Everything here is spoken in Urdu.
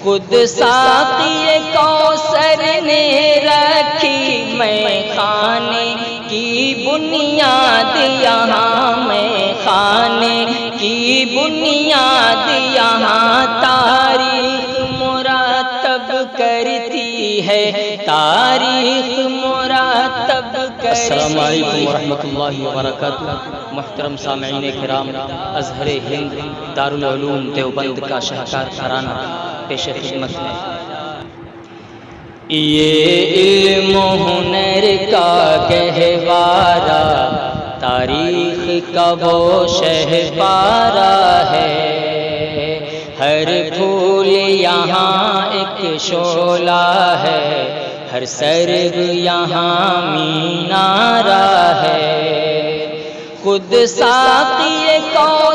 خود ساقی کوثر نے رکھی میں خانے کی بنیاد یہاں، میں خانے کی بنیاد یہاں، تاریخ مرتب کرتی ہے، تاریخ مرتب کرتی ہے۔ السلام علیکم ورحمۃ اللہ وبرکاتہ۔ محترم سامعین کرام، ازہر ہند دارالعلوم دیوبند کا شاہکار ترانہ پیش خدمت ہے۔ یہ علم و ہنر کا گہوارہ، تاریخ کا وہ شہپارہ ہے، ہر پھول یہاں ایک شعلہ ہے، ہر سرگ یہاں مینارہ ہے۔ خود ساقی کو